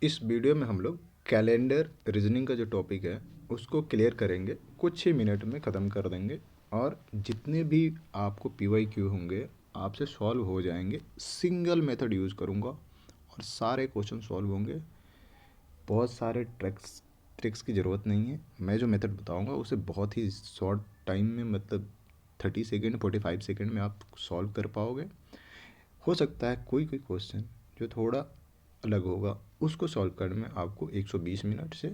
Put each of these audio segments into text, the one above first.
इस वीडियो में हम लोग कैलेंडर रीजनिंग का जो टॉपिक है उसको क्लियर करेंगे, कुछ ही मिनट में ख़त्म कर देंगे और जितने भी आपको PYQ होंगे आपसे सॉल्व हो जाएंगे। सिंगल मेथड यूज़ करूँगा और सारे क्वेश्चन सॉल्व होंगे। बहुत सारे ट्रिक्स की ज़रूरत नहीं है। मैं जो मेथड बताऊँगा उसे बहुत ही शॉर्ट टाइम में, मतलब 30 सेकेंड 45 सेकेंड में आप सॉल्व कर पाओगे। हो सकता है कोई कोई क्वेश्चन जो थोड़ा अलग होगा उसको सॉल्व करने में आपको 120 मिनट से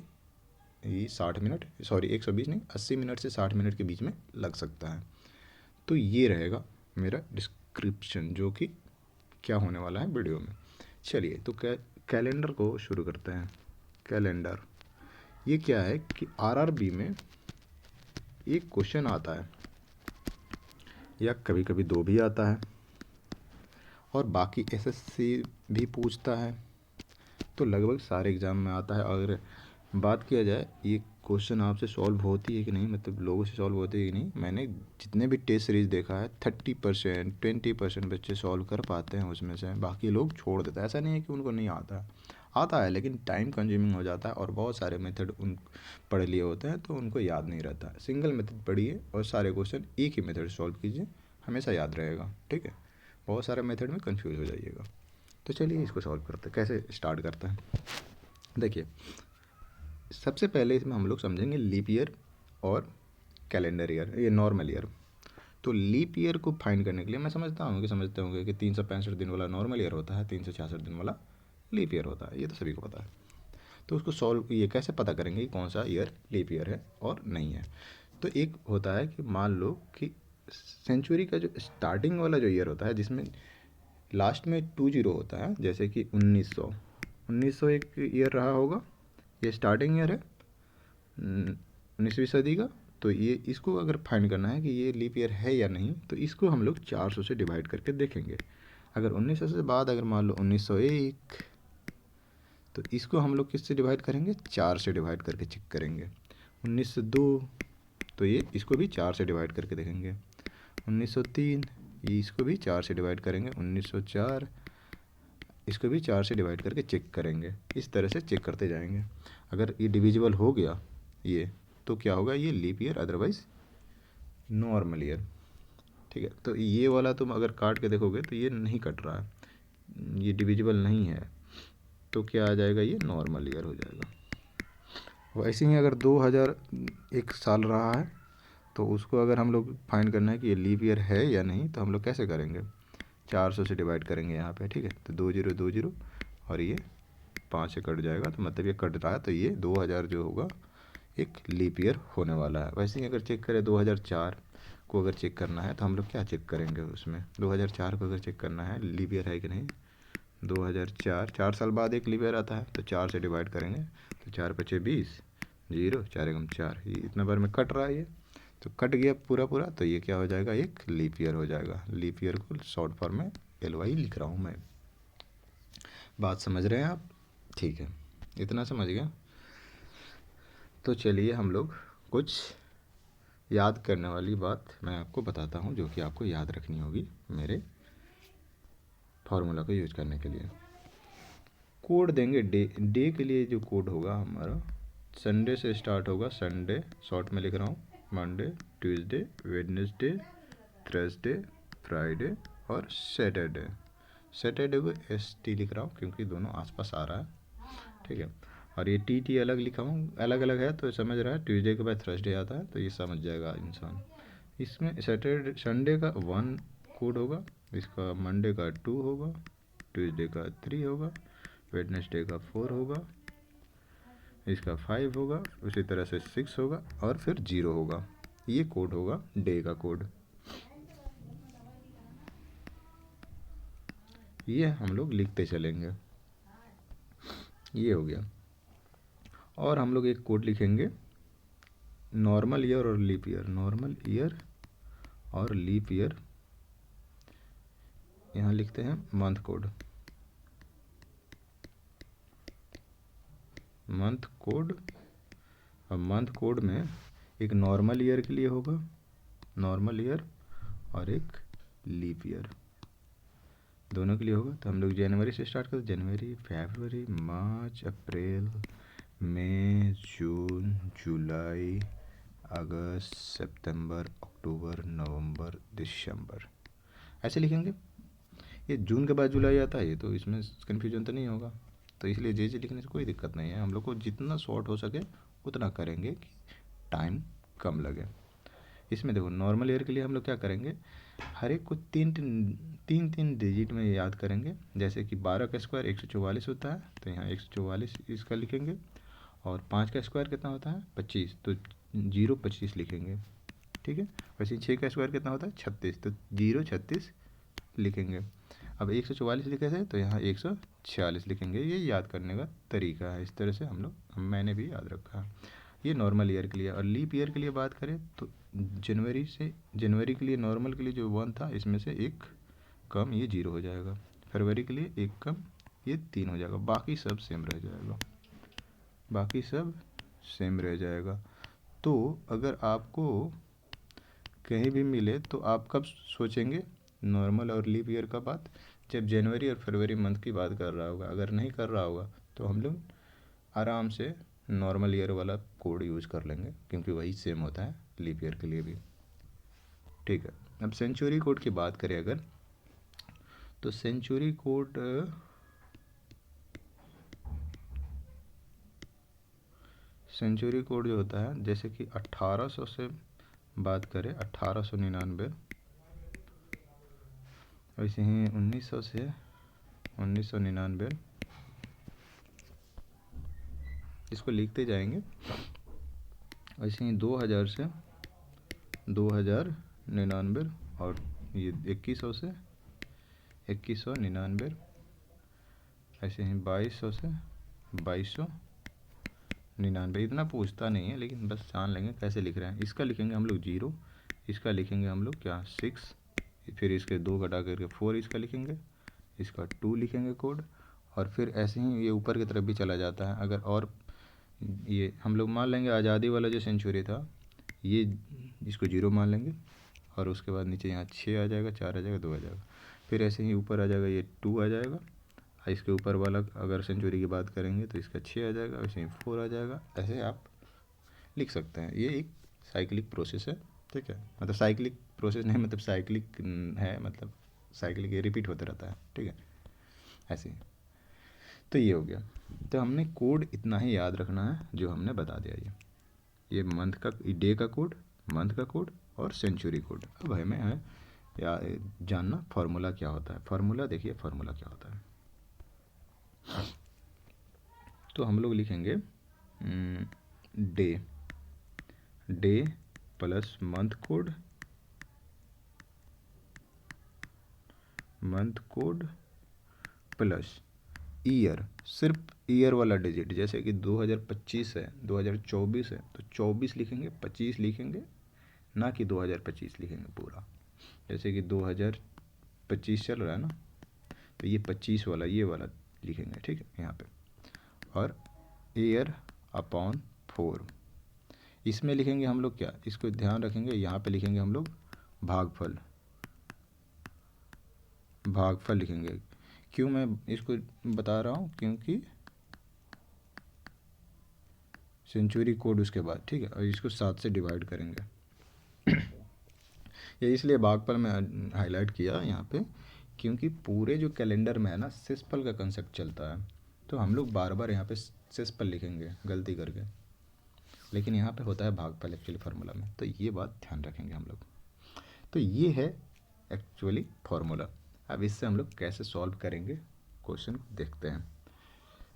ये 60 मिनट, सॉरी 120 नहीं 80 मिनट से 60 मिनट के बीच में लग सकता है। तो ये रहेगा मेरा डिस्क्रिप्शन जो कि क्या होने वाला है वीडियो में। चलिए तो कैलेंडर को शुरू करते हैं। कैलेंडर ये क्या है कि RRB में एक क्वेश्चन आता है या कभी कभी दो भी आता है और बाकी SSC भी पूछता है, तो लगभग सारे एग्ज़ाम में आता है। अगर बात किया जाए ये क्वेश्चन आपसे सॉल्व होती है कि नहीं, मतलब लोगों से सॉल्व होती है कि नहीं, मैंने जितने भी टेस्ट सीरीज़ देखा है 30% 20% बच्चे सॉल्व कर पाते हैं उसमें से, बाकी लोग छोड़ देते हैं। ऐसा नहीं है कि उनको नहीं आता है लेकिन टाइम कंज्यूमिंग हो जाता है और बहुत सारे मेथड उन पढ़ लिए होते हैं तो उनको याद नहीं रहता है। सिंगल मेथड पढ़िए और सारे क्वेश्चन एक ही मेथड सॉल्व कीजिए, हमेशा याद रहेगा। ठीक है, बहुत सारे मेथड में कंफ्यूज हो जाइएगा। तो चलिए इसको सॉल्व करते हैं। कैसे स्टार्ट करते हैं, देखिए सबसे पहले इसमें हम लोग समझेंगे लीप ईयर और कैलेंडर ईयर, ये नॉर्मल ईयर। तो लीप ईयर को फाइंड करने के लिए मैं समझते होंगे कि 365 दिन वाला नॉर्मल ईयर होता है, 366 दिन वाला लीप ईयर होता है, ये तो सभी को पता है। तो उसको सॉल्व ये कैसे पता करेंगे कि कौन सा ईयर लीप ईयर है और नहीं है। तो एक होता है कि मान लो कि सेंचुरी का जो स्टार्टिंग वाला जो ईयर होता है जिसमें लास्ट में 20 होता है, जैसे कि 1900 एक ईयर रहा होगा, ये स्टार्टिंग ईयर है 19वीं सदी का। तो ये इसको अगर फाइंड करना है कि ये लीप ईयर है या नहीं, तो इसको हम लोग 400 से डिवाइड करके देखेंगे। अगर 1900 से बाद अगर मान लो 1901, तो इसको हम लोग किससे डिवाइड करेंगे, 4 से डिवाइड करके चेक करेंगे। 1902, तो ये इसको भी 4 से डिवाइड करके देखेंगे। 1903, ये इसको भी 4 से डिवाइड करेंगे। 1904, इसको भी 4 से डिवाइड करके चेक करेंगे। इस तरह से चेक करते जाएंगे। अगर ये डिविजिबल हो गया ये, तो क्या होगा, ये leap year, otherwise normal year. ठीक है, तो ये वाला तुम अगर काट के देखोगे तो ये नहीं कट रहा है, ये डिविजिबल नहीं है, तो क्या आ जाएगा, ये नॉर्मल ईयर हो जाएगा। वैसे ही अगर 2001 साल रहा है तो उसको अगर हम लोग फाइंड करना है कि ये लीप ईयर है या नहीं, तो हम लोग कैसे करेंगे, 400 से डिवाइड करेंगे यहाँ पे। ठीक है, तो 2020 और ये 5 से कट जाएगा, तो मतलब ये कट रहा है, तो ये 2000 जो होगा एक लीप ईयर होने वाला है। वैसे ही अगर चेक करें 2004 को अगर चेक करना है तो हम लोग क्या चेक करेंगे, उसमें 2004 को अगर चेक करना है लीप ईयर है कि नहीं, 2004 4 साल बाद एक लीप ईयर आता है, तो 4 से डिवाइड करेंगे, तो 4 पचे 20, 0 4 एकम 4, ये इतना बार में कट रहा है, ये तो कट गया पूरा पूरा, तो ये क्या हो जाएगा, एक लीप ईयर हो जाएगा। लीप ईयर को शॉर्ट फॉर्म में LY लिख रहा हूँ मैं। बात समझ रहे हैं आप, ठीक है, इतना समझ गया। तो चलिए हम लोग कुछ याद करने वाली बात मैं आपको बताता हूँ जो कि आपको याद रखनी होगी मेरे फार्मूला को यूज करने के लिए। कोड देंगे डे के लिए, जो कोड होगा हमारा संडे से स्टार्ट होगा। संडे शॉर्ट में लिख रहा हूँ, Monday, Tuesday, Wednesday, Thursday, Friday और सैटरडे। सैटरडे को ST लिख रहा हूँ क्योंकि दोनों आसपास आ रहा है। ठीक है, और ये TT अलग लिखा हूँ, अलग अलग है तो समझ रहा है। ट्यूसडे के बाद थर्सडे आता है तो ये समझ जाएगा इंसान। इसमें सैटरडे संडे का 1 कोड होगा, इसका मंडे का 2 होगा, ट्यूसडे का 3 होगा, वेडनेसडे का 4 होगा, इसका 5 होगा, उसी तरह से 6 होगा और फिर 0 होगा। ये कोड होगा डे का कोड। ये हम लोग लिखते चलेंगे, ये हो गया। और हम लोग एक कोड लिखेंगे नॉर्मल ईयर और लीप ईयर। नॉर्मल ईयर और लीप ईयर, यहाँ लिखते हैं मंथ कोड। मंथ कोड, और मंथ कोड में एक नॉर्मल ईयर के लिए होगा, नॉर्मल ईयर, और एक लीप ईयर, दोनों के लिए होगा। तो हम लोग जनवरी से स्टार्ट करते, जनवरी, फरवरी, मार्च, अप्रैल, मई, जून, जुलाई, अगस्त, सितंबर, अक्टूबर, नवंबर, दिसंबर, ऐसे लिखेंगे। ये जून के बाद जुलाई आता है, ये तो इसमें कन्फ्यूजन तो नहीं होगा, तो इसलिए जे लिखने से कोई दिक्कत नहीं है। हम लोग को जितना शॉर्ट हो सके उतना करेंगे कि टाइम कम लगे। इसमें देखो नॉर्मल ईयर के लिए हम लोग क्या करेंगे, हर एक को तीन तीन तीन डिजिट में याद करेंगे। जैसे कि 12 का स्क्वायर 144 होता है, तो यहाँ 144 इसका लिखेंगे। और 5 का स्क्वायर कितना होता है 25, तो 0 25 लिखेंगे, ठीक है। वैसे 6 का स्क्वायर कितना होता है 36, तो 0 36 लिखेंगे। अब 144 लिखे थे तो यहाँ 146 लिखेंगे। ये याद करने का तरीका है, इस तरह से मैंने भी याद रखा है। ये नॉर्मल ईयर के लिए। और लीप ईयर के लिए बात करें तो जनवरी के लिए नॉर्मल के लिए जो 1 था, इसमें से एक कम, ये 0 हो जाएगा। फरवरी के लिए एक कम, ये 3 हो जाएगा। बाकी सब सेम रह जाएगा, बाकी सब सेम रह जाएगा। तो अगर आपको कहीं भी मिले तो आप कब सोचेंगे नॉर्मल और लीप ईयर का बात, जब जनवरी और फरवरी मंथ की बात कर रहा होगा। अगर नहीं कर रहा होगा तो हम लोग आराम से नॉर्मल ईयर वाला कोड यूज़ कर लेंगे, क्योंकि वही सेम होता है लीप ईयर के लिए भी, ठीक है। अब सेंचुरी कोड की बात करें अगर, तो सेंचुरी कोड जो होता है, जैसे कि 1800 से बात करें, 1899, वैसे ही 1900 से 1999, इसको लिखते जाएंगे। वैसे ही 2000 से 2099, और ये 2100 से 2199, ऐसे ही 2200 से 2299। इतना पूछता नहीं है, लेकिन बस जान लेंगे कैसे लिख रहे हैं। इसका लिखेंगे हम लोग 0, इसका लिखेंगे हम लोग क्या 6, फिर इसके 2 घटा करके 4 इसका लिखेंगे, इसका 2 लिखेंगे कोड। और फिर ऐसे ही ये ऊपर की तरफ भी चला जाता है। अगर और ये हम लोग मान लेंगे आज़ादी वाला जो सेंचुरी था, ये इसको 0 मान लेंगे। और उसके बाद नीचे यहाँ 6 आ जाएगा, 4 आ जाएगा, 2 आ जाएगा। फिर ऐसे ही ऊपर आ जाएगा, ये 2 आ जाएगा। इसके ऊपर वाला अगर सेंचुरी की बात करेंगे तो इसका 6 आ जाएगा, वैसे ही 4 आ जाएगा। ऐसे आप लिख सकते हैं। ये एक साइक्लिक प्रोसेस है, ठीक है। मतलब साइक्लिक प्रोसेस नहीं, मतलब साइक्लिक है, मतलब साइक्लिक ये रिपीट होता रहता है, ठीक है, ऐसे ही। तो ये हो गया। तो हमने कोड इतना ही याद रखना है जो हमने बता दिया। ये मंथ का, डे का कोड, मंथ का कोड और सेंचुरी कोड। अब हमें है या जानना फार्मूला क्या होता है। फार्मूला देखिए, फार्मूला क्या होता है। तो हम लोग लिखेंगे debt plus month code plus year, सिर्फ ईयर वाला डिजिट। जैसे कि 2025 है, 2024 है, तो 24 लिखेंगे, 25 लिखेंगे, ना कि 2025 लिखेंगे पूरा। जैसे कि 2025 चल रहा है ना, तो ये 25 वाला, ये वाला लिखेंगे, ठीक है, यहाँ पे। और ईयर अपॉन 4 इसमें लिखेंगे हम लोग क्या, इसको ध्यान रखेंगे, यहाँ पे लिखेंगे हम लोग भागफल लिखेंगे। क्यों मैं इसको बता रहा हूँ, क्योंकि सेंचुरी कोड उसके बाद, ठीक है। और इसको 7 से डिवाइड करेंगे। ये इसलिए भागफल में हाईलाइट किया यहाँ पे, क्योंकि पूरे जो कैलेंडर में है ना सेस्पल का कंसेप्ट चलता है, तो हम लोग बार बार यहाँ पे सेस्पल लिखेंगे गलती करके, लेकिन यहाँ पे होता है भागफल एक्चुअली फार्मूला में। तो ये बात ध्यान रखेंगे हम लोग। तो ये है एक्चुअली फार्मूला। अब इससे हम लोग कैसे सॉल्व करेंगे क्वेश्चन को देखते हैं।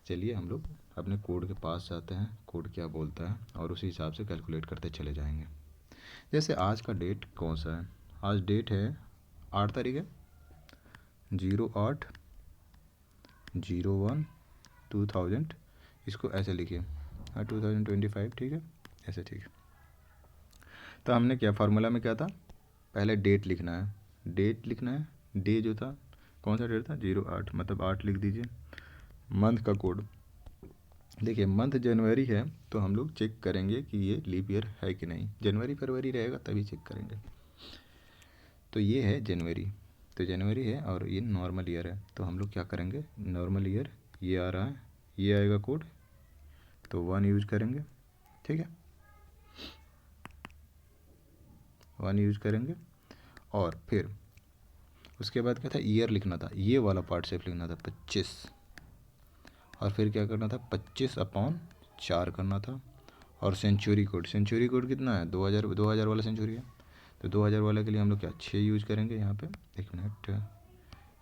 चलिए हम लोग अपने कोड के पास जाते हैं, कोड क्या बोलता है, और उसी हिसाब से कैलकुलेट करते चले जाएंगे। जैसे आज का डेट कौन सा है, आज डेट है 8 तारीख है, 08/01/2000, इसको ऐसे लिखिए 2025, ठीक है, ऐसे, ठीक है। तो हमने क्या फार्मूला में क्या था, पहले डेट लिखना है, डे जो था, कौन सा डेट था 08, मतलब 8 लिख दीजिए। मंथ का कोड, देखिए मंथ जनवरी है, तो हम लोग चेक करेंगे कि ये लीप ईयर है कि नहीं। जनवरी फरवरी रहेगा तभी चेक करेंगे। तो ये है जनवरी, तो जनवरी है और ये नॉर्मल ईयर है, तो हम लोग क्या करेंगे, नॉर्मल ईयर ये आ रहा है, ये आएगा कोड, तो 1 यूज करेंगे, ठीक है, 1 यूज करेंगे। और फिर उसके बाद क्या था, ईयर लिखना था, ये वाला पार्ट सिर्फ लिखना था 25, और फिर क्या करना था 25/4 करना था। और सेंचुरी कोड कितना है, 2000 वाला सेंचुरी है, तो 2000 वाले के लिए हम लोग क्या 6 यूज करेंगे यहाँ पे, 1 मिनट,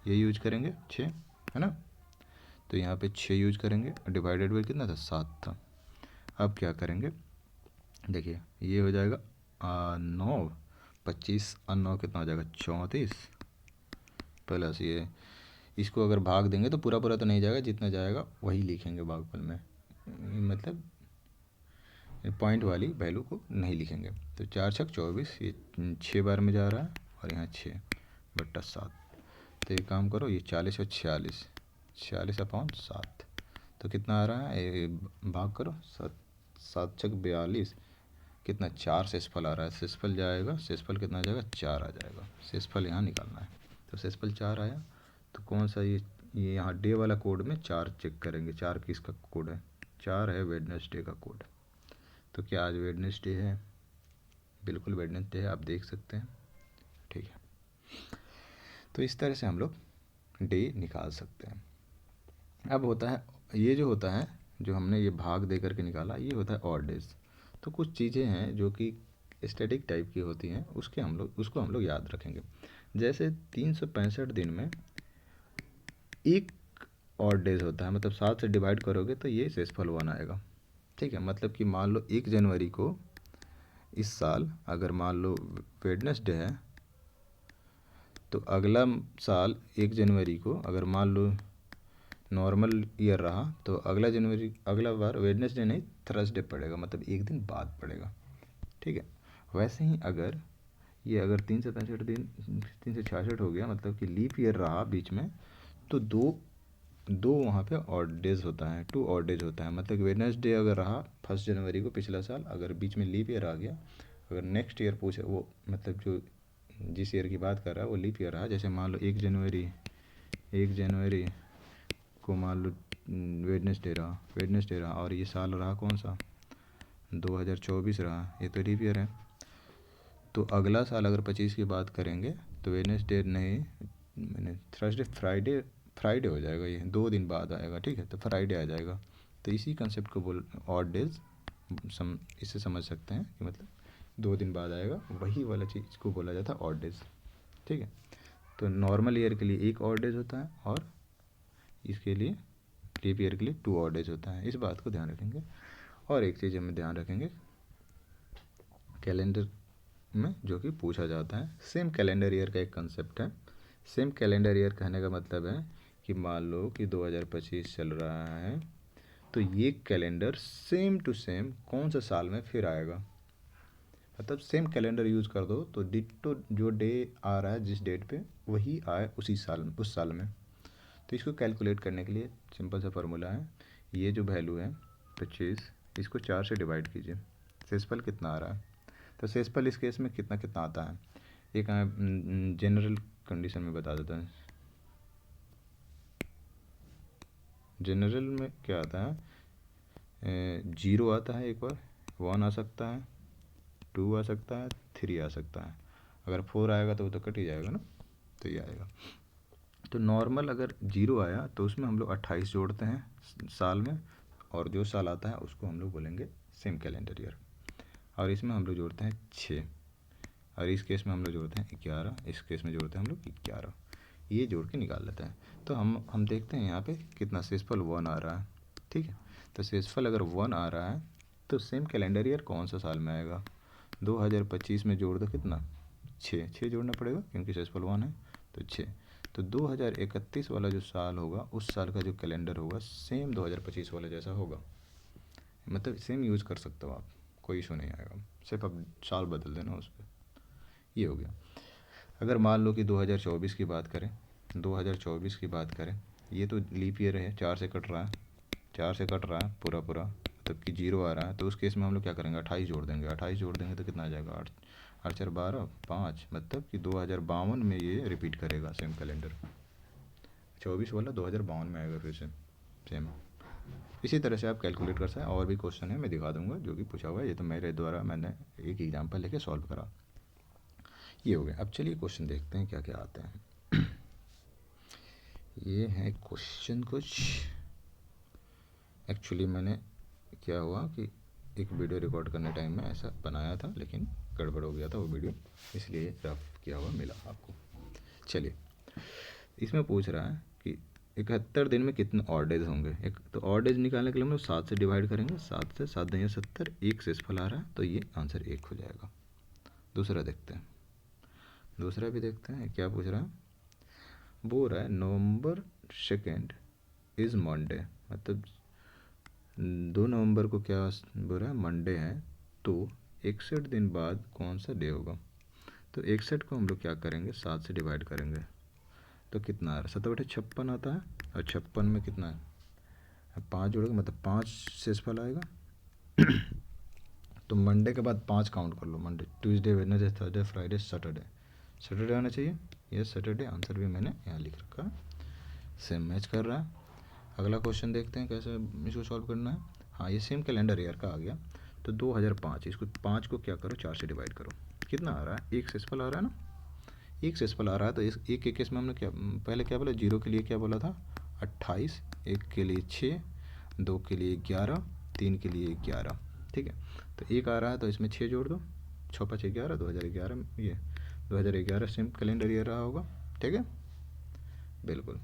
ये यूज करेंगे 6, है ना, तो यहाँ पे 6 यूज करेंगे, डिवाइडेड बाई कितना था 7 था। अब क्या करेंगे, देखिए ये हो जाएगा 9, 25 और 9 कितना हो जाएगा 34, प्लस ये, इसको अगर भाग देंगे तो पूरा पूरा तो नहीं जाएगा, जितना जाएगा वही लिखेंगे भागफल में, मतलब पॉइंट वाली वैल्यू को नहीं लिखेंगे। तो 4×6 = 24, ये 6 बार में जा रहा है, और यहाँ 6/7, तो ये काम करो, ये 40 और 46, 46/7, तो कितना आ रहा है, ये भाग करो, 7×7 = 42, कितना 4 शेषफल आ रहा है, शेषफल जाएगा, शेषफल कितना आ जाएगा 4 आ जाएगा, शेषफल यहाँ निकालना है, तो शेषफल 4 आया, तो कौन सा ये यहाँ डे वाला कोड में 4 चेक करेंगे, 4 किसका कोड है, 4 है वेडनेसडे का कोड। तो क्या आज वेडनेसडे है, बिल्कुल वेडनेसडे है, आप देख सकते हैं, ठीक है। तो इस तरह से हम लोग डे निकाल सकते हैं। अब होता है, ये जो होता है, जो हमने ये भाग दे करके निकाला, ये होता है ऑड डेज। तो कुछ चीज़ें हैं जो कि स्टैटिक टाइप की होती हैं, उसको हम लोग याद रखेंगे। जैसे 365 दिन में एक ऑड डेज होता है, मतलब 7 से डिवाइड करोगे तो ये शेषफल 1 आएगा, ठीक है। मतलब कि मान लो 1 जनवरी को इस साल अगर मान लो वेडनेसडे है, तो अगला साल 1 जनवरी को अगर मान लो नॉर्मल ईयर रहा, तो अगला बार वेडनेसडे नहीं थर्सडे पड़ेगा, मतलब एक दिन बाद पड़ेगा, ठीक है। वैसे ही अगर 365 हो गया, मतलब कि लीप ईयर रहा बीच में, तो दो वहाँ पे ऑड डेज होता है, 2 ऑड डेज होता है। मतलब कि वेडनेसडे अगर रहा 1 जनवरी को पिछला साल, अगर बीच में लीप ईयर आ गया, अगर नेक्स्ट ईयर पूछे वो, मतलब जो जिस ईयर की बात कर रहा है वो लीप ईयर रहा, जैसे मान लो 1 जनवरी को मान लो वेडनेसडे रहा, और ये साल रहा कौन सा 2024 रहा, ये तो लीप ईयर है। तो अगला साल अगर 25 की बात करेंगे, तो वेडनेसडे नहीं, मैंने थर्सडे, फ्राइडे हो जाएगा, ये 2 दिन बाद आएगा, ठीक है, तो फ्राइडे आ जाएगा। तो इसी कंसेप्ट को बोल ऑड डेज इससे समझ सकते हैं कि मतलब 2 दिन बाद आएगा, वही वाला चीज़ को बोला जाता है ऑड डेज, ठीक है। तो नॉर्मल ईयर के लिए 1 ऑड डेज होता है, और इसके लिए लीप ईयर के लिए 2 ऑड डेज होता है, इस बात को ध्यान रखेंगे। और एक चीज़ हमें ध्यान रखेंगे, कैलेंडर में जो कि पूछा जाता है, सेम कैलेंडर ईयर का एक कंसेप्ट है। सेम कैलेंडर ईयर कहने का मतलब है कि मान लो कि 2025 चल रहा है, तो ये कैलेंडर सेम टू सेम कौन सा साल में फिर आएगा, मतलब सेम कैलेंडर यूज़ कर दो, तो डिट्टो जो डे आ रहा है जिस डेट पे, वही आए उसी साल में, उस साल में। तो इसको कैलकुलेट करने के लिए सिंपल सा फार्मूला है, ये जो वैल्यू है 25, इसको 4 से डिवाइड कीजिए, शेषफल कितना आ रहा है। तो शेषफल इस केस में कितना कितना आता है, एक जनरल कंडीशन में बता देता है। जनरल में क्या आता है, 0 आता है, एक बार 1 आ सकता है, 2 आ सकता है, 3 आ सकता है, अगर 4 आएगा तो वो तो कट ही जाएगा ना, तो ये आएगा। तो नॉर्मल अगर 0 आया तो उसमें हम लोग 28 जोड़ते हैं साल में, और जो साल आता है उसको हम लोग बोलेंगे सेम कैलेंडर ईयर, और इसमें हम लोग जोड़ते हैं 6, और इस केस में हम लोग जोड़ते हैं 11, इस केस में जोड़ते हैं हम लोग 11, ये जोड़ के निकाल लेते हैं। तो हम देखते हैं यहाँ पे कितना शेषफल 1 आ रहा है, ठीक है। तो शेषफल अगर 1 आ रहा है, तो सेम कैलेंडर ईयर कौन सा साल में आएगा, 2025 में जोड़ दो कितना 6 जोड़ना पड़ेगा, क्योंकि शेषफल 1 है, तो 6। तो 2031 वाला जो साल होगा, उस साल का जो कैलेंडर होगा सेम 2025 वाला जैसा होगा, मतलब सेम यूज़ कर सकते हो आप, कोई इशू नहीं आएगा, सिर्फ अब साल बदल देना उस पर, ये हो गया। अगर मान लो कि 2024 की बात करें, 2024 की बात करें, ये तो लीप ईयर है, 4 से कट रहा है, 4 से कट रहा है पूरा, मतलब कि 0 आ रहा है, तो उस केस में हम लोग क्या करेंगे 28 जोड़ देंगे, 28 जोड़ देंगे तो कितना आ जाएगा 8 4 12 5, मतलब कि 2052 में ये रिपीट करेगा सेम कैलेंडर। 24 वाला 2052 में आएगा फिर से सेम। इसी तरह से आप कैलकुलेट कर सकते हैं। और भी क्वेश्चन है, मैं दिखा दूंगा जो कि पूछा हुआ है। ये तो मेरे द्वारा मैंने एक एग्जाम्पल लेके सॉल्व करा। ये हो गया। अब चलिए क्वेश्चन देखते हैं क्या क्या आते हैं। ये है क्वेश्चन कुछ। एक्चुअली मैंने क्या हुआ कि एक वीडियो रिकॉर्ड करने टाइम में ऐसा बनाया था, लेकिन गड़बड़ हो गया था वो वीडियो, इसलिए रफ किया हुआ मिला आपको। चलिए, इसमें पूछ रहा है कि 71 दिन में कितने ऑड डेज होंगे। एक तो ऑड डेज निकालने के लिए हम लोग 7 से डिवाइड करेंगे। 7 से 7 दूनी 70, एक शेषफल आ रहा है तो ये आंसर 1 हो जाएगा। दूसरा देखते हैं, दूसरा भी देखते हैं क्या पूछ रहा है। वो रहा है नवंबर 2 इज़ मंडे, मतलब 2 नवंबर को क्या बोल रहा है, मंडे है। तो 61 दिन बाद कौन सा डे होगा। तो 61 को हम लोग क्या करेंगे, 7 से डिवाइड करेंगे तो कितना आ रहा है, 7/56 आता है। और 56 में कितना है, 5 जोड़ोगे मतलब 5 शेषफल आएगा। तो मंडे के बाद 5 काउंट कर लो। Monday, Tuesday, Wednesday, Thursday, Friday, Saturday. Saturday आना चाहिए। ये सैटरडे आंसर भी मैंने यहाँ लिख रखा है, सेम मैच कर रहा है। अगला क्वेश्चन देखते हैं कैसे इसको सॉल्व करना है। हाँ, ये सेम कैलेंडर ईयर का आ गया। तो 2005, इसको 5 को क्या करो, 4 से डिवाइड करो। कितना आ रहा है, एक शेषफल आ रहा है ना, एक शेषफल आ रहा है। तो इस एक एक केस में हमने क्या पहले क्या बोला, 0 के लिए क्या बोला था 28, 1 के लिए 6, 2 के लिए 11, 3 के लिए 11। ठीक है, तो एक आ रहा है तो इसमें 6 जोड़ दो, 6 5 11, 2011 में ये 2011 सेम कैलेंडर ईयर रहा होगा। ठीक है, बिल्कुल।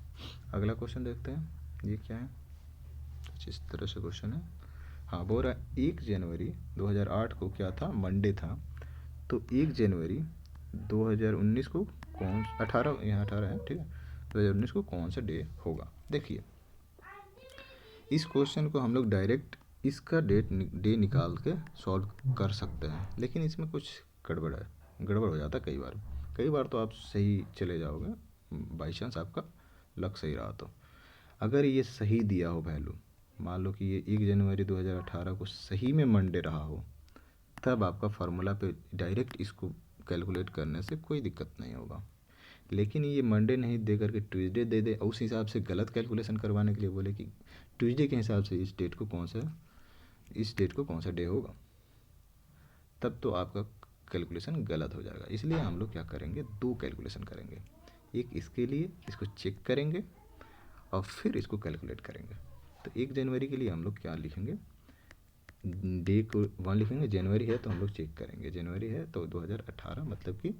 अगला क्वेश्चन देखते हैं, ये क्या है, कुछ इस तरह से क्वेश्चन है। हाँ, बोल रहा है 1 जनवरी 2008 को क्या था, मंडे था। तो 1 जनवरी 2019 को कौन, 18, यहाँ 18 है, ठीक है, 2019 को कौन सा डे होगा। देखिए, इस क्वेश्चन को हम लोग डायरेक्ट इसका डे निकाल के सॉल्व कर सकते हैं, लेकिन इसमें कुछ गड़बड़ है, गड़बड़ हो जाता है कई बार। कई बार तो आप सही चले जाओगे, बाई चांस आपका लक सही रहा तो। अगर ये सही दिया हो वैल्यू, मान लो कि ये 1 जनवरी 2018 को सही में मंडे रहा हो, तब आपका फार्मूला पे डायरेक्ट इसको कैलकुलेट करने से कोई दिक्कत नहीं होगा। लेकिन ये मंडे नहीं दे करके ट्यूसडे दे दे, उस हिसाब से गलत कैलकुलेशन करवाने के लिए बोले कि ट्यूसडे के हिसाब से इस डेट को कौन सा डे होगा, तब तो आपका कैलकुलेशन गलत हो जाएगा। इसलिए हम लोग क्या करेंगे, 2 कैलकुलेशन करेंगे। एक इसके लिए, इसको चेक करेंगे और फिर इसको कैलकुलेट करेंगे। तो 1 जनवरी के लिए हम लोग क्या लिखेंगे, डे को 1 लिखेंगे। जनवरी है तो हम लोग चेक करेंगे, जनवरी है तो 2018, मतलब कि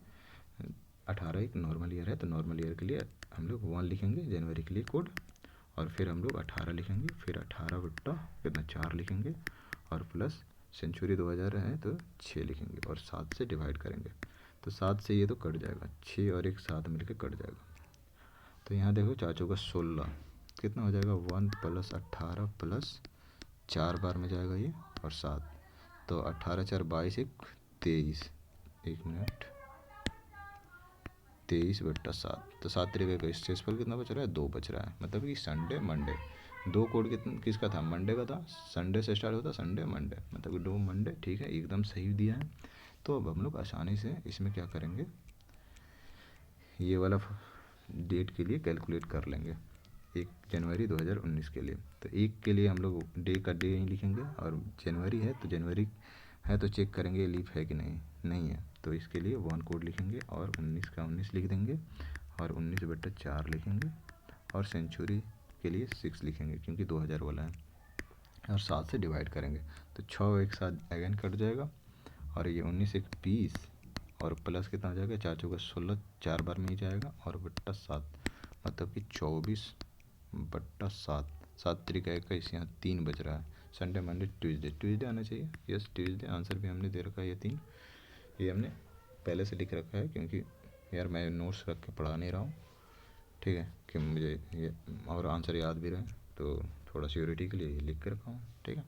18 एक नॉर्मल ईयर है, तो नॉर्मल ईयर के लिए हम लोग 1 लिखेंगे जनवरी के लिए कोड। और फिर हम लोग 18 लिखेंगे, फिर 18 बट्टा कितना 4 लिखेंगे, और प्लस सेंचुरी 2000 है तो 6 लिखेंगे, और 7 से डिवाइड करेंगे। तो 7 से ये तो कट जाएगा, 6 और 1 7 मिलके कट जाएगा। तो यहाँ देखो 4 चौका 16, कितना हो जाएगा 1 + 18 + 4 बार में जाएगा ये, और 7। तो 18 4 22 1 23, 1 मिनट, 23/7। तो 7 तरीके का शेषफल कितना बच रहा है, 2 बच रहा है। मतलब कि संडे मंडे, 2 कोड किसका था, मंडे का था। संडे से स्टार्ट होता, संडे मंडे, मतलब कि 2 मंडे। ठीक है, एकदम सही दिया है। तो अब हम लोग आसानी से इसमें क्या करेंगे, ये वाला डेट के लिए कैलकुलेट कर लेंगे 1 जनवरी 2019 के लिए। तो 1 के लिए हम लोग डे का डे ही लिखेंगे, और जनवरी है तो जनवरी है तो चेक करेंगे लीप है कि नहीं, नहीं है तो इसके लिए 1 कोड लिखेंगे, और 19 का 19 लिख देंगे, और 19/4 लिखेंगे, और सेंचुरी के लिए 6 लिखेंगे क्योंकि 2000 वाला है, और 7 से डिवाइड करेंगे। तो 6 एक साथ अगेन कट जाएगा, और ये 19 1 20, और प्लस कितना हो जाएगा 4 चौका 16, 4 बार में ही जाएगा, और बट्टा 7, मतलब कि 24/7। 7 तरीका 21, यहाँ 3 बच रहा है। संडे मंडे ट्यूसडे आना चाहिए। यस, ट्यूसडे आंसर भी हमने दे रखा है। ये 3 ये हमने पहले से लिख रखा है, क्योंकि यार मैं नोट्स रख के पढ़ा नहीं रहा हूँ, ठीक है, कि मुझे ये और आंसर याद भी रहे, तो थोड़ा सिक्योरिटी के लिए ये लिख के रखा हूँ। ठीक है,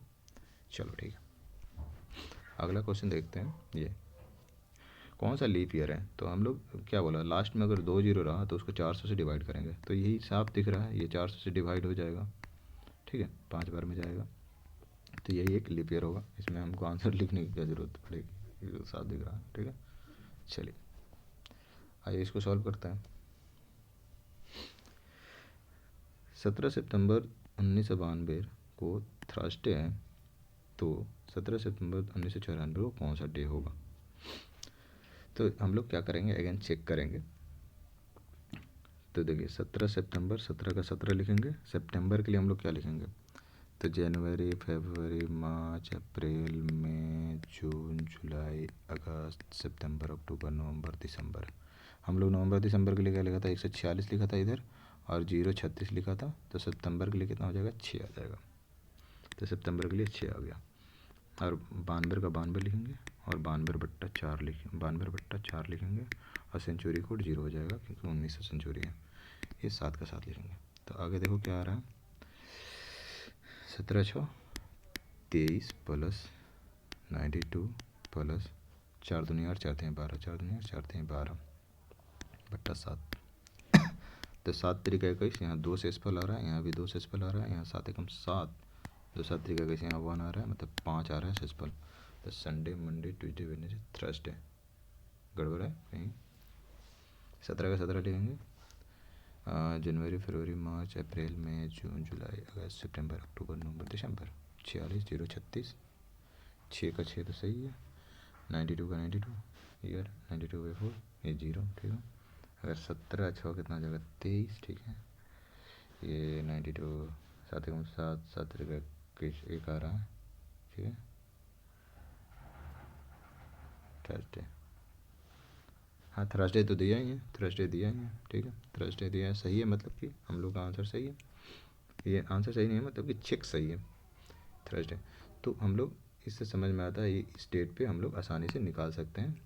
चलो ठीक है। अगला क्वेश्चन देखते हैं, ये कौन सा लीप ईयर है। तो हम लोग क्या बोला, लास्ट में अगर 2 0 रहा तो उसको 400 से डिवाइड करेंगे। तो यही साफ दिख रहा है, ये 400 से डिवाइड हो जाएगा। ठीक है, 5 बार में जाएगा, तो यही एक लीप ईयर होगा। इसमें हमको आंसर लिखने की क्या ज़रूरत पड़ेगी, ये तो साफ दिख रहा है। ठीक है, चलिए आइए इसको सॉल्व करते हैं। 17 सितंबर 1992 को थर्सडे है, तो 17 सितंबर 1994 को कौन सा डे होगा? तो हम लोग क्या करेंगे, अगेन चेक करेंगे। तो देखिए 17 सितंबर, 17 का 17 लिखेंगे। सितंबर के लिए हम लोग क्या लिखेंगे, तो जनवरी, फरवरी, मार्च, अप्रैल, मई, जून, जुलाई, अगस्त, सितंबर, अक्टूबर, नवंबर, दिसंबर। हम लोग नवंबर दिसंबर के लिए क्या लिखा था, 146 लिखा था इधर, और 036 लिखा था। तो सितंबर के लिए कितना हो जाएगा, 6 आ जाएगा। तो सितंबर के लिए 6 आ गया। और 92 का 92 लिखेंगे, और 92/4 लिखेंगे, 92/4 लिखेंगे, और सेंचुरी कोड 0 हो जाएगा क्योंकि 1900 सेंचुरी है। ये 7 का 7 लिखेंगे। तो आगे देखो क्या आ रहा है, 17 6 23 प्लस 92 प्लस 4 दूनी 8, 4 3 12, 4 दूनी 8, 4 3 12/7। तो 7 तरीका 21, यहाँ 2 शेषफल आ रहा है, यहाँ भी 2 शेषफल आ रहा है, यहाँ 7 एकम 7, 2 7 तरीका 21, यहाँ 1 आ रहा है, मतलब 5 आ रहा है शेषफल। तो Sunday, Monday, Tuesday, Wednesday, Thursday. गड़बड़ है कहीं। 17 का 17 लिखेंगे, जनवरी, फरवरी, मार्च, अप्रैल, मई, जून, जुलाई, अगस्त, सितंबर, अक्टूबर, नवंबर, दिसंबर। 46 036, 6 का 6 तो सही है। 92 का 92 ईयर, 92/4, ये 0 ठीक है। अगर 17 6 कितना हो जाएगा, 23 ठीक है। ये 92 7 एकम 7, 7 तरीका 21, 1 आ रहा है ठीक है। थर्सडे, हाँ थर्सडे तो दिया ही है, थर्सडे दिया ही है ठीक है। थर्सडे दिया है, सही है, मतलब कि हम लोग का आंसर सही है। ये आंसर सही नहीं है, मतलब कि चेक सही है, थर्सडे। तो हम लोग इससे समझ में आता है ये इस डेट पे हम लोग आसानी से निकाल सकते हैं।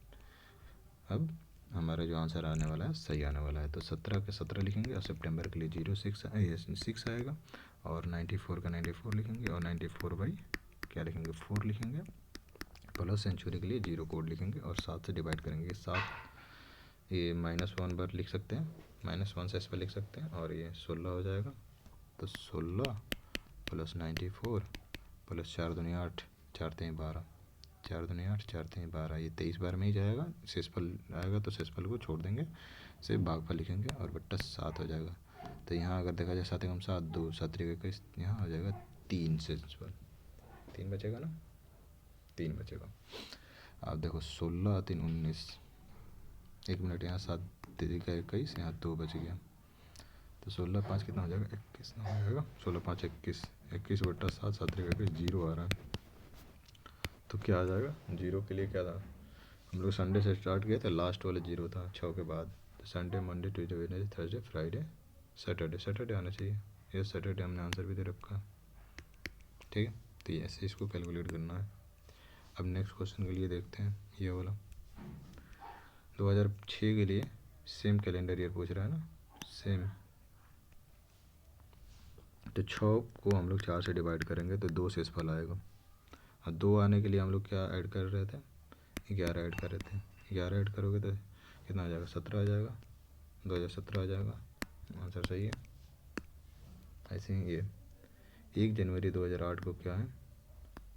अब हमारा जो आंसर आने वाला है सही आने वाला है। तो 17 के 17 लिखेंगे, और सितंबर के लिए 6 आएगा, और 94 का 94 लिखेंगे, और 94 बाई क्या लिखेंगे, 4 लिखेंगे, प्लस सेंचुरी के लिए 0 कोड लिखेंगे, और 7 से डिवाइड करेंगे। 7 ये -1 बार लिख सकते हैं, -1 से इस पर लिख सकते हैं, और ये 16 हो जाएगा। तो 16 प्लस 94 प्लस 4 दूनी 8, 4 3 12, 4 दूनी 8, 4 3 12, ये 23 बार में ही जाएगा। शेषफल आएगा तो शेषफल को छोड़ देंगे, सिर्फ भागफल लिखेंगे, और बट्टा 7 हो जाएगा। तो यहाँ अगर देखा जाए 7 एकम 7, 2 7 तरीके का, यहाँ हो जाएगा 3 शेषफल, 3 बचेगा ना, 3 बचेगा। आप देखो 16 3 19, 1 मिनट, यहाँ 7 तरीका 21, यहाँ 2 बच गया। तो 16 5 कितना हो जाएगा, 21 ना हो जाएगा। 16 5 21, 21/7, 7 तरीका 21, 0 आ रहा है। तो क्या आ जाएगा, 0 के लिए क्या था, हम लोग संडे से स्टार्ट किए थे, लास्ट वाले 0 था 6 के बाद। तो Sunday, Monday, Tuesday, Wednesday, Thursday, Friday, Saturday. Saturday आना चाहिए, ये सैटरडे हमने आंसर भी दे रखा है ठीक है। तो ऐसे इसको कैलकुलेट करना है। अब नेक्स्ट क्वेश्चन के लिए देखते हैं, ये वाला 2006 के लिए सेम कैलेंडर ईयर पूछ रहा है ना, सेम। तो 6 को हम लोग 4 से डिवाइड करेंगे तो 2 शेषफल आएगा, और 2 आने के लिए हम लोग क्या ऐड कर रहे थे, 11 ऐड कर रहे थे। 11 ऐड करोगे तो कितना आ जाएगा, 17 आ जाएगा, 2017 आ जाएगा, आंसर सही है। ऐसे ही ये 1 जनवरी 2008 को क्या है,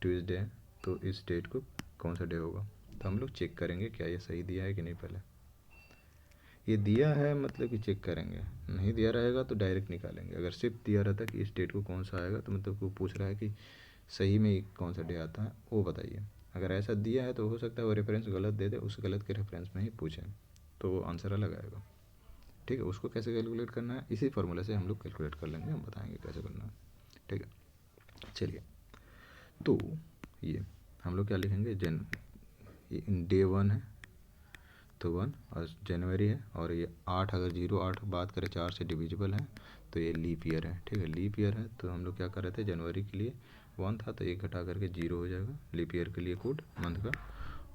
ट्यूसडे है, तो इस डेट को कौन सा डे होगा। तो हम लोग चेक करेंगे क्या ये सही दिया है कि नहीं। पहले ये दिया है मतलब कि चेक करेंगे, नहीं दिया रहेगा तो डायरेक्ट निकालेंगे। अगर सिर्फ दिया रहता कि इस डेट को कौन सा आएगा, तो मतलब वो पूछ रहा है कि सही में कौन सा डे आता है वो बताइए। अगर ऐसा दिया है तो हो सकता है वो रेफरेंस गलत दे दे, उस गलत के रेफरेंस में ही पूछें, तो वो आंसर अलग आएगा ठीक है। उसको कैसे कैलकुलेट करना है, इसी फार्मूला से हम लोग कैलकुलेट कर लेंगे, हम बताएंगे कैसे करना है ठीक है। चलिए, तो ये हम लोग क्या लिखेंगे, डे 1 है तो 1, और जनवरी है, और ये 8, अगर 0 8 बात करें 4 से डिविजिबल है तो ये लीप ईयर है ठीक है। लीप ईयर है तो हम लोग क्या कर रहे थे, जनवरी के लिए 1 था तो 1 घटा करके 0 हो जाएगा लीप ईयर के लिए कोड मंथ का।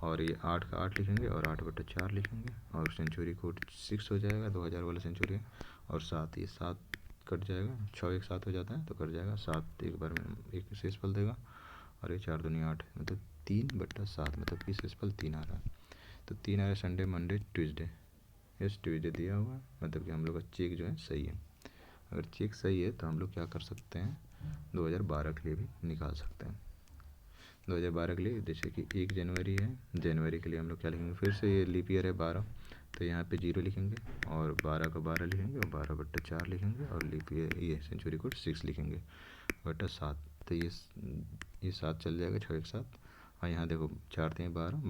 और ये 8 का 8 लिखेंगे, और 8/4 लिखेंगे, और सेंचुरी कोड 6 हो जाएगा, 2000 वाला सेंचुरी है। और 7, ये 7 कट जाएगा, 6 1 7 हो जाता है तो कट जाएगा, 7 एक बार में एक शेषफल देगा, और ये 4 दूनी 8, मतलब 3/7, मतलब कि शेषफल 3 आ रहा है। तो 3 आ रहा है, Sunday, Monday, Tuesday. Yes, Tuesday दिया हुआ है, मतलब कि हम लोग का चेक जो है सही है। अगर चेक सही है तो हम लोग क्या कर सकते हैं, 2012 के लिए भी निकाल सकते हैं। 2012 के लिए जैसे कि 1 जनवरी है, जनवरी के लिए हम लोग क्या लिखेंगे, फिर से ये लीप ईयर है 12, तो यहाँ पे 0 लिखेंगे और 12 का 12 लिखेंगे और 12/4 लिखेंगे और लीप ईयर ये सेंचुरी कोड 6 लिखेंगे बटा 7। तो ये 7 चल जाएगा 6 एक 7, और यहाँ देखो 4 3 12,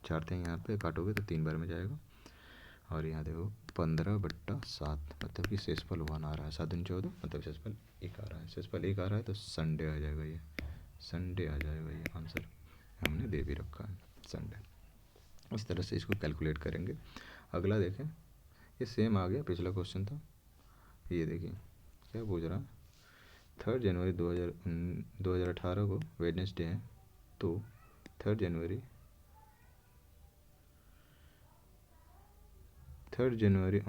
4 3 यहाँ पे काटोगे तो 3 बार में जाएगा, और यहाँ देखो 15/7, मतलब कि शेषफल 1 आ रहा है, 7 दूनी 14, मतलब शेषफल 1 आ रहा है, शेषफल 1 आ रहा है तो संडे आ जाएगा, ये संडे आ जाएगा, ये आंसर हमने दे भी रखा है संडे। इस तरह से इसको कैलकुलेट करेंगे। अगला देखें, ये सेम आ गया, पिछला क्वेश्चन था। ये देखिए क्या पूछ रहा है, 3 जनवरी 2018 को वेडनेसडे है, तो 3 जनवरी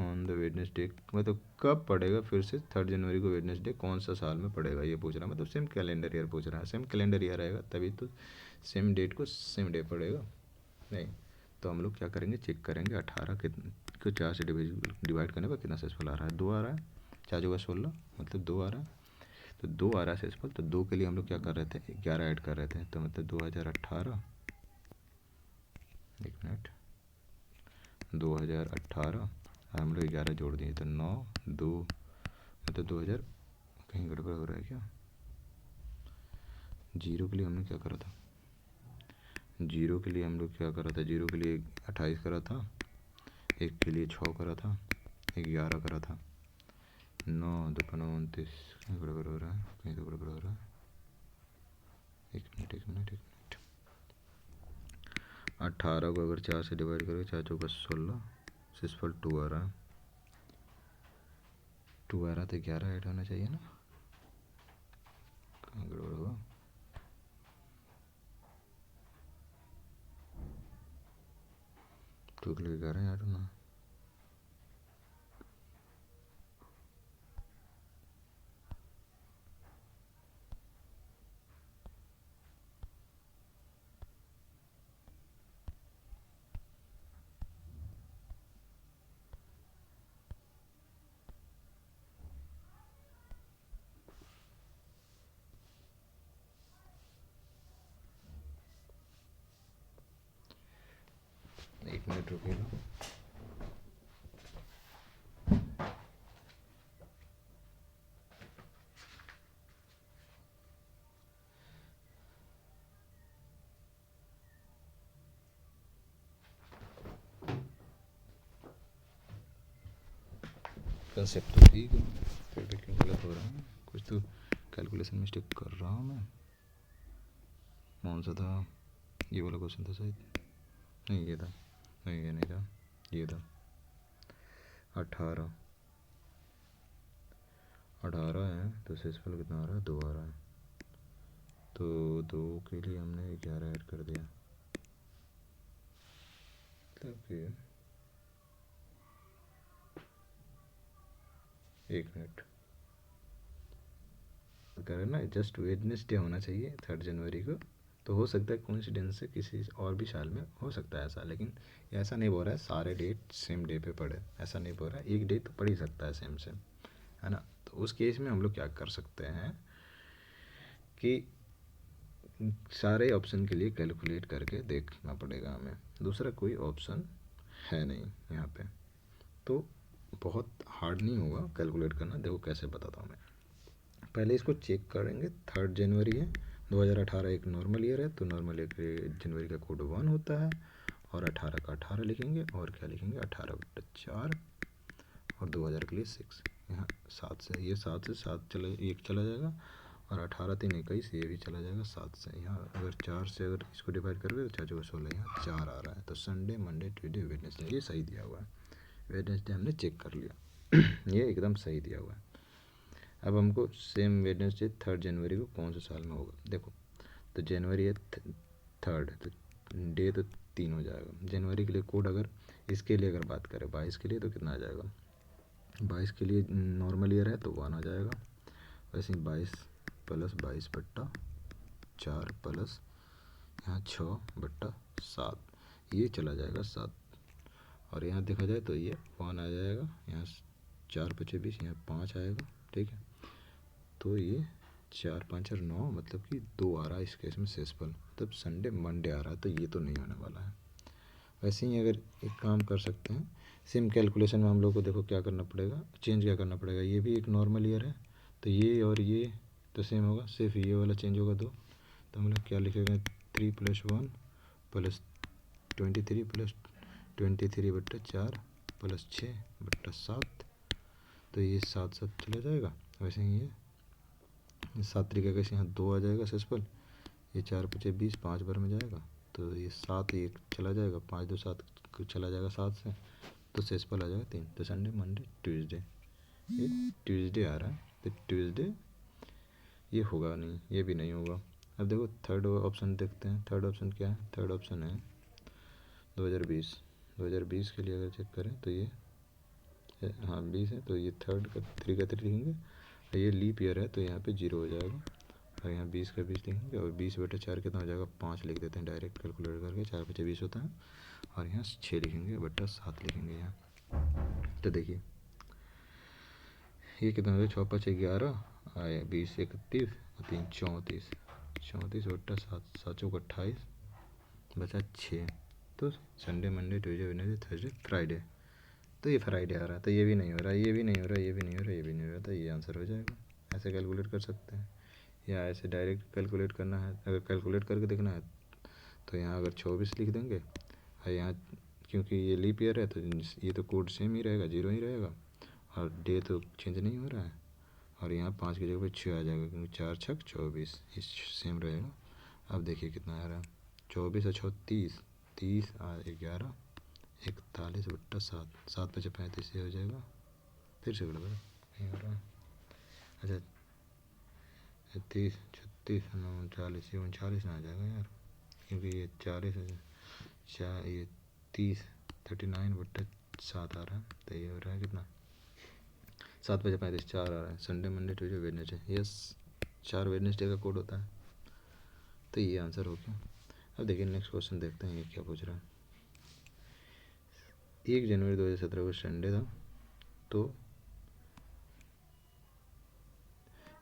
ऑन द वेडनेसडे, मतलब कब पड़ेगा फिर से 3 जनवरी को वेडनेसडे, कौन सा साल में पड़ेगा ये पूछ रहा है, मतलब सेम कैलेंडर ईयर पूछ रहा है, सेम कैलेंडर ईयर रहेगा तभी तो सेम डेट को सेम डे पड़ेगा, नहीं तो हम लोग क्या करेंगे, चेक करेंगे 18 को 4 से डिवाइड करने पर कितना शेषफल आ रहा है, 2 आ रहा है, 4 जगह 16, मतलब 2 आ रहा है, तो 2 आ रहा है शेषफल, तो 2 के लिए हम लोग क्या कर रहे थे, 11 ऐड कर रहे थे, तो मतलब 2018, एक मिनट, 2018 हम लोग 11 जोड़ दिए तो 9 2, मतलब 2000, कहीं गड़बड़ हो रहा है क्या, 0 के लिए हमने क्या करा था, 0 के लिए हम लोग क्या करा था, 0 के लिए 28 करा था, 1 के लिए 6 करा था, 11 करा था, 9 2 29, कहीं गड़बड़ हो रहा है, कहीं तो गड़बड़ हो रहा है, एक मिनट 18 को अगर 4 से डिवाइड करोगे, 4 चौका 16, शेषफल 2 आ रहा है, 2 आ रहा तो 11 ऐड होना चाहिए ना, कहाँ गड़बड़ हुआ, टू के लिए 11 ऐड होना, एक मिनट रुकिएगा। कंसेप्ट तो ठीक है, फिर भी क्यों गलत हो रहा है, कुछ तो कैलकुलेशन मिस्टेक कर रहा हूँ मैं, कौन सा था, ये वाला क्वेश्चन था शायद, नहीं ये था, नहीं ये नहीं था, ये था 18 है, तो शेषफल कितना आ रहा है, 2 आ रहा है, तो 2 के लिए हमने 11 ऐड कर दिया, मतलब कि एक मिनट करें ना, जस्ट वेडनेसडे होना चाहिए 3 जनवरी को, तो हो सकता है कोइंसिडेंस से किसी और भी साल में हो सकता है ऐसा, लेकिन ऐसा नहीं बोल रहा है सारे डेट सेम डे पे पड़े, ऐसा नहीं बोल रहा है, एक डेट तो पड़ ही सकता है सेम सेम, है ना, तो उस केस में हम लोग क्या कर सकते हैं कि सारे ऑप्शन के लिए कैलकुलेट करके देखना पड़ेगा हमें, दूसरा कोई ऑप्शन है नहीं यहाँ पे, तो बहुत हार्ड नहीं होगा कैलकुलेट करना, देखो कैसे बताता हूँ मैं। पहले इसको चेक करेंगे, 3 जनवरी है, 2018 एक नॉर्मल ईयर है, तो नॉर्मल ईयर जनवरी का कोड 1 होता है, और 18 का 18 लिखेंगे, और क्या लिखेंगे 18/4, और 2000 के लिए 6, यहाँ 7 से, ये 7 से 7 चला, 1 चला जाएगा, और 18 3 21, ये भी चला जाएगा 7 से, यहाँ अगर 4 से अगर इसको डिवाइड करोगे तो 4 चौका 16, यहाँ 4 आ रहा है, तो संडे मंडे ट्यूसडे वेडनेसडे ये सही दिया हुआ है, वेडनेसडे हमने चेक कर लिया ये एकदम सही दिया हुआ है। अब हमको सेम वेडनेसडे 3 जनवरी को कौन से साल में होगा, देखो तो जनवरी है 3, तो डे तो 3 हो जाएगा, जनवरी के लिए कोड अगर इसके लिए अगर बात करें 22 के लिए तो कितना आ जाएगा, 22 के लिए नॉर्मल ईयर है तो 1 आ जाएगा, वैसे ही 22 + 22/4 प्लस यहाँ 6/7, ये चला जाएगा 7, और यहाँ देखा जाए तो ये 1 आ जाएगा, यहाँ 4 × 5 = 20, यहाँ 5 आएगा, ठीक है, तो ये 4 5 और 9 मतलब कि 2 आ रहा है इस केस में शेषफल, मतलब संडे मंडे आ रहा है, तो ये तो नहीं होने वाला है। वैसे ही अगर एक काम कर सकते हैं, सेम कैलकुलेशन में हम लोग को देखो क्या करना पड़ेगा, चेंज क्या करना पड़ेगा। ये भी एक नॉर्मल ईयर है, तो ये और ये तो सेम होगा, सिर्फ ये वाला चेंज होगा 2। तो हम लोग क्या लिखेंगे, 3 + 1 + 23 + 23/4 + 6/7, तो ये 7 7 चला जाएगा। वैसे ही ये 7 तरीके कैसे यहाँ 2 आ जाएगा शेषफल, ये 4 × 5 = 20, 5 बार में जाएगा, तो ये 7 ये चला जाएगा, 5 2 7 चला जाएगा 7 से, तो शेषफल आ जाएगा 3। तो संडे मंडे ट्यूसडे, ये ट्यूसडे आ रहा है, तो ट्यूसडे ये होगा नहीं, ये भी नहीं होगा। अब देखो थर्ड ऑप्शन देखते हैं, थर्ड ऑप्शन क्या है, थर्ड ऑप्शन है 2020 के लिए अगर चेक करें तो ये हाँ 20 है, तो ये थर्ड का 3 का 3 लिखेंगे, ये लीप ईयर है तो यहाँ पे 0 हो जाएगा, और यहाँ 20 का 20 लिखेंगे, और 20/4 कितना हो जाएगा, 5 लिख देते हैं डायरेक्ट कैलकुलेट करके, 4 × 5 = 20 होता है, और यहाँ 6 लिखेंगे बटा 7 लिखेंगे यहाँ। तो देखिए ये कितना हो गया, 6 × 5 = 11, आया 20 31 और 3 34, 34/7, 7 × 4 = 28, बचा 6। तो Sunday Monday Tuesday Wednesday Thursday Friday, तो ये फ्राइडे आ रहा है, तो ये भी नहीं हो रहा, ये भी नहीं हो रहा, ये भी नहीं हो रहा, ये भी नहीं हो रहा, तो ये आंसर हो जाएगा। ऐसे कैलकुलेट कर सकते हैं, या ऐसे डायरेक्ट कैलकुलेट करना है, अगर कैलकुलेट करके देखना है तो यहाँ अगर 24 लिख देंगे, और यहाँ क्योंकि ये लीप ईयर है तो ये तो कोड सेम ही रहेगा, 0 ही रहेगा, और डे तो चेंज नहीं हो रहा है, और यहाँ 5 की जगह पर 6 आ जाएगा, क्योंकि 4 × 6 = 24, ये सेम रहेगा। अब देखिए कितना आ रहा है, 24 और 6 30, 30 और 11 41/7, 7 × 5 = 35, ये हो जाएगा, फिर से गड़बड़ नहीं हो रहा है। अच्छा 36 36 39 39 ना आ जाएगा यार, क्योंकि ये 40 है, ये 30 39/7 आ रहा है, तो ये हो रहा है कितना, 7 × 5 = 35, 4 आ रहा है। Sunday Monday Tuesday Wednesday, yes 4 Wednesday का कोड होता है, तो ये आंसर हो गया। अब देखिए नेक्स्ट क्वेश्चन देखते हैं ये क्या पूछ रहा है। 1 जनवरी 2017 को संडे था, तो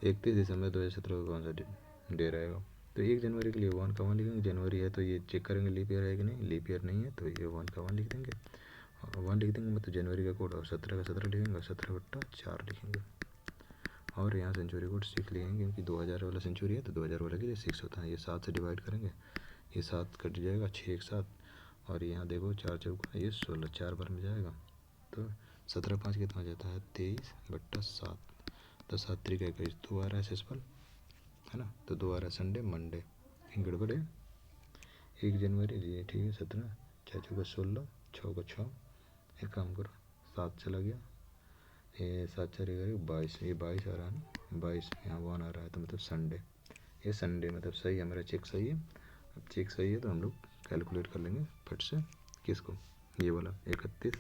31 दिसंबर 2017 को कौन सा डे रहेगा। तो 1 जनवरी के लिए 1 का 1 लिखेंगे, जनवरी है तो ये चेक करेंगे लीप ईयर है कि नहीं, लीप ईयर नहीं है तो ये 1 का 1 लिख देंगे, और 1 लिख देंगे मतलब जनवरी का कोड, और 17 का 17 लिखेंगे, और 17/4 लिखेंगे, और यहाँ सेंचुरी कोड 6 लिखेंगे, क्योंकि 2000 वाला सेंचुरी है तो 2000 वाला के लिए 6 होता है। ये 7 से डिवाइड करेंगे, ये 7 कट जाएगा, 6 एक साथ, और यहाँ देखो 4 चौका ये 16, 4 बार में जाएगा, तो 17 5 कितना हो जाता है, 23/7, तो 7 3 का 21, 2 आ रहा है शेषफल है ना, तो 2 आ रहा है संडे मंडे, गड़बड़ है। 1 जनवरी ये ठीक है, 17 4 चौका 16, 6 का 6, एक काम करो 7 चला गया, ये 7 4 22, ये 22 आ रहा है ना, 22 यहाँ 1 आ रहा है, तो मतलब संडे, ये संडे मतलब सही है, मेरा चेक सही है। अब चेक सही है तो हम लोग कैलकुलेट कर लेंगे फट से, किसको, ये वाला 31,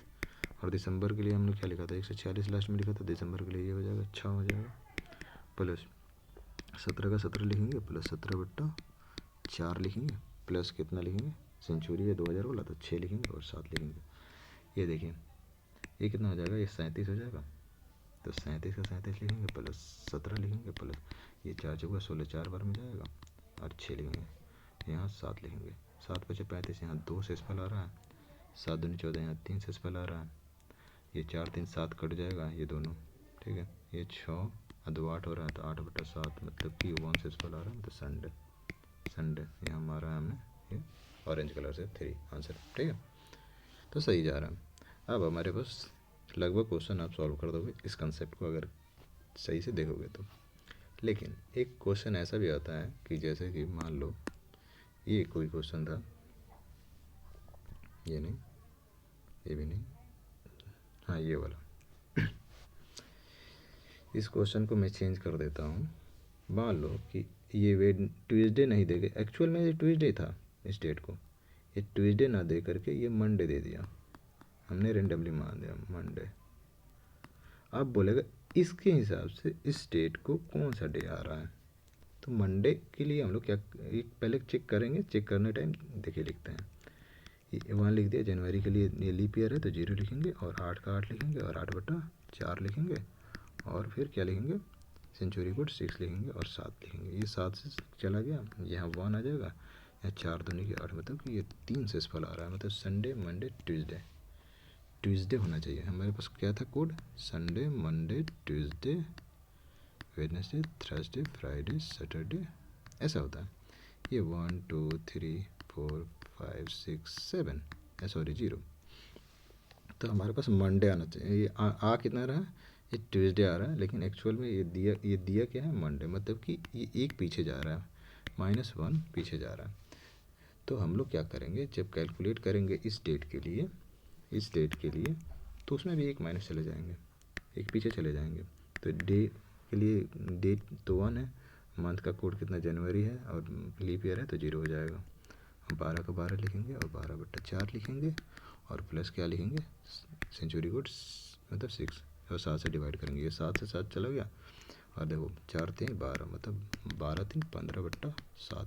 और दिसंबर के लिए हमने क्या लिखा था, 146 लास्ट में लिखा था, दिसंबर के लिए ये हो जाएगा 6 हो जाएगा, प्लस 17 का 17 लिखेंगे, प्लस 17/4 लिखेंगे, प्लस कितना लिखेंगे, सेंचुरी है 2000 वाला तो 6 लिखेंगे और 7 लिखेंगे। ये देखिए ये कितना हो जाएगा, ये 37 हो जाएगा, तो 37 का 37 लिखेंगे, प्लस 17 लिखेंगे, प्लस ये 4 चौका 16, 4 बार में जाएगा, और 6 लिखेंगे, यहाँ 7 लिखेंगे, 7 × 5 = 35, यहाँ 2 शेषफल आ रहा है, 7 दूनी 14, यहाँ 3 शेषफल आ रहा है, ये 4 3 7 कट जाएगा ये दोनों, ठीक है, ये 6 और 2 8 हो रहा है, तो 8/7 मतलब कि 1 शेषफल आ रहा है, तो संडे संडे यहाँ मारा है हमने, ये ऑरेंज कलर से 3 आंसर, ठीक है, तो सही जा रहा है। अब हमारे पास लगभग क्वेश्चन आप सॉल्व कर दोगे इस कंसेप्ट को अगर सही से देखोगे तो, लेकिन एक क्वेश्चन ऐसा भी आता है कि जैसे कि मान लो ये कोई क्वेश्चन था, ये नहीं, ये भी नहीं, हाँ ये वाला इस क्वेश्चन को मैं चेंज कर देता हूँ। मान लो कि ये ट्यूसडे नहीं देगा, एक्चुअल में ये ट्यूसडे था इस डेट को, ये ट्यूसडे ना दे करके ये मंडे दे दिया, हमने रेंडमली मान दिया मंडे। अब बोलेगा इसके हिसाब से इस डेट को कौन सा डे आ रहा है, तो मंडे के लिए हम लोग क्या एक पहले चेक करेंगे, चेक करने टाइम देखिए लिखते हैं, ये वहाँ लिख दिया जनवरी के लिए ये लीप ईयर है तो 0 लिखेंगे, और 8 का 8 लिखेंगे, और 8/4 लिखेंगे, और फिर क्या लिखेंगे सेंचुरी कोड 6 लिखेंगे और 7 लिखेंगे। ये 7 से चला गया, यहाँ 1 आ जाएगा, यहाँ 4 दूनी की 8, मतलब कि ये 3 से फल आ रहा है, मतलब संडे मंडे ट्यूसडे। ट्यूसडे होना चाहिए हमारे पास। क्या था code? Sunday Monday Tuesday Wednesday Thursday Friday Saturday, ऐसा होता है। ये 1 2 3 4 5 6 7, सॉरी 0। तो हमारे पास मंडे आना चाहिए। ये आ कितना रहा? ये ट्यूसडे आ रहा है, लेकिन एक्चुअल में ये दिया क्या है? मंडे, मतलब कि ये एक पीछे जा रहा है, -1 पीछे जा रहा है। तो हम लोग क्या करेंगे, जब कैलकुलेट करेंगे इस डेट के लिए, तो उसमें भी एक माइनस चले जाएंगे, एक पीछे चले जाएंगे। तो डे के लिए डेट तो 1 है, मंथ का कोड कितना जनवरी है और लीप ईयर है तो 0 हो जाएगा। 12 का 12 लिखेंगे और 12/4 लिखेंगे और प्लस क्या लिखेंगे? सेंचुरी कोड मतलब 6, और 7 से डिवाइड करेंगे। ये 7 से 7 चला गया और देखो 4 3 12, मतलब 12 3 15/7,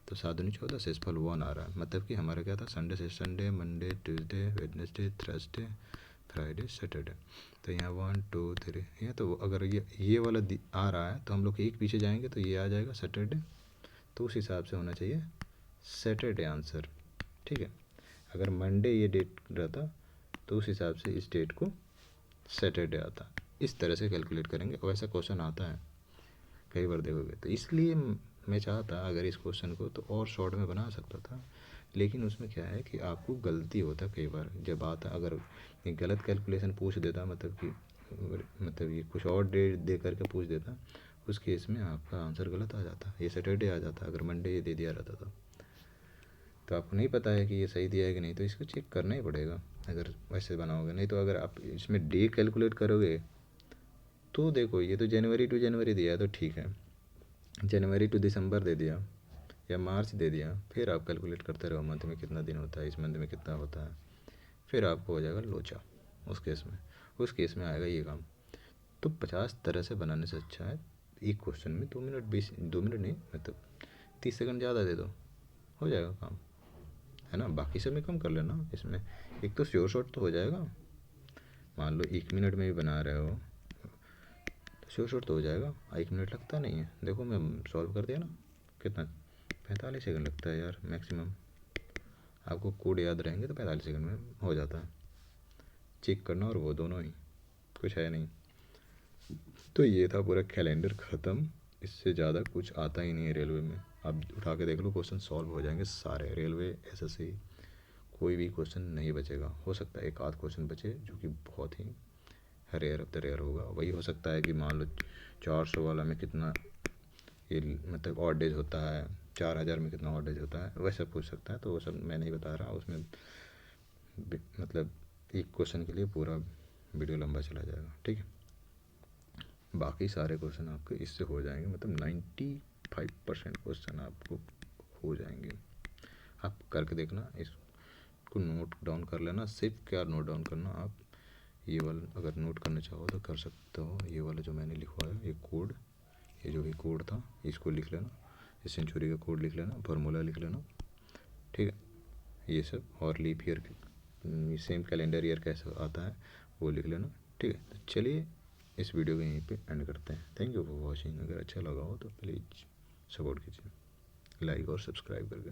तो 7 दूनी 14, शेषफल 1 आ रहा है। मतलब कि हमारा क्या था? संडे से Sunday Monday Tuesday Wednesday Thursday Friday Saturday. तो यहाँ 1 2 3, यहाँ तो अगर ये वाला आ रहा है तो हम लोग एक पीछे जाएंगे तो ये आ जाएगा सैटरडे, तो उस हिसाब से होना चाहिए सैटरडे आंसर। ठीक है, अगर मंडे ये डेट रहता तो उस हिसाब से इस डेट को सैटरडे आता। इस तरह से कैलकुलेट करेंगे और ऐसा क्वेश्चन आता है कई बार देखोगे। तो इसलिए मैं चाहता अगर इस क्वेश्चन को तो और शॉर्ट में बना सकता था, लेकिन उसमें क्या है कि आपको गलती होता कई बार जब आता। अगर ये गलत कैलकुलेशन पूछ देता, मतलब ये कुछ और डेट दे करके पूछ देता, उस केस में आपका आंसर गलत आ जाता, ये सैटरडे आ जाता। अगर मंडे ये दे दिया रहता तो आपको नहीं पता है कि ये सही दिया है कि नहीं, तो इसको चेक करना ही पड़ेगा अगर वैसे बनाओगे। नहीं तो अगर आप इसमें डे कैलकुलेट करोगे तो देखो, ये तो जनवरी टू जनवरी दिया है तो ठीक है, जनवरी टू दिसंबर दे दिया या मार्च दे दिया, फिर आप कैलकुलेट करते रहो मंथ में कितना दिन होता है, इस मंथ में कितना होता है, फिर आपको हो जाएगा लोचा। उस केस में आएगा ये काम। तो 50 तरह से बनाने से अच्छा है एक क्वेश्चन में 2 मिनट नहीं, मतलब 30 सेकंड ज़्यादा दे दो, हो जाएगा काम, है ना। बाकी सब में कम कर लेना। इसमें एक तो श्योर शॉट तो हो जाएगा, मान लो 1 मिनट में भी बना रहे हो तो श्योर शॉट तो हो जाएगा। 1 मिनट लगता नहीं है, देखो मैं सॉल्व कर दिया ना, कितना 45 सेकंड लगता है यार मैक्सिमम। आपको कोड याद रहेंगे तो 45 सेकंड में हो जाता है। चेक करना और वो दोनों ही, कुछ है नहीं। तो ये था पूरा कैलेंडर ख़त्म। इससे ज़्यादा कुछ आता ही नहीं है रेलवे में। आप उठा के देख लो, क्वेश्चन सॉल्व हो जाएंगे सारे। रेलवे एसएससी कोई भी क्वेश्चन नहीं बचेगा। हो सकता है एक आध क्वेश्चन बचे जो कि बहुत ही रेयर ऑफ द रेयर होगा। वही हो सकता है कि मान लो 400 वाला में कितना ये मतलब ऑड डेज होता है, 4000 में कितना ऑड डेज होता है, वैसा पूछ सकता है। तो वो सब मैं नहीं बता रहा, उसमें मतलब एक क्वेश्चन के लिए पूरा वीडियो लंबा चला जाएगा। ठीक है, बाकी सारे क्वेश्चन आपके इससे हो जाएंगे, मतलब 95% क्वेश्चन आपको हो जाएंगे। आप करके देखना, इसको नोट डाउन कर लेना। सिर्फ क्या नोट डाउन करना, आप ये वाला अगर नोट करना चाहो तो कर सकते हो। ये वाला जो मैंने लिखवाया ये कोड, ये जो भी कोड था इसको लिख लेना, इस सेंचुरी का कोड लिख लेना, फार्मूला लिख लेना। ठीक है, ये सब, और leap year same calendar year कैसे आता है वो लिख लेना। ठीक है, तो चलिए इस वीडियो को यहीं पे एंड करते हैं। Thank you for watching. अगर अच्छा लगा हो तो प्लीज़ सपोर्ट कीजिए लाइक और सब्सक्राइब करके।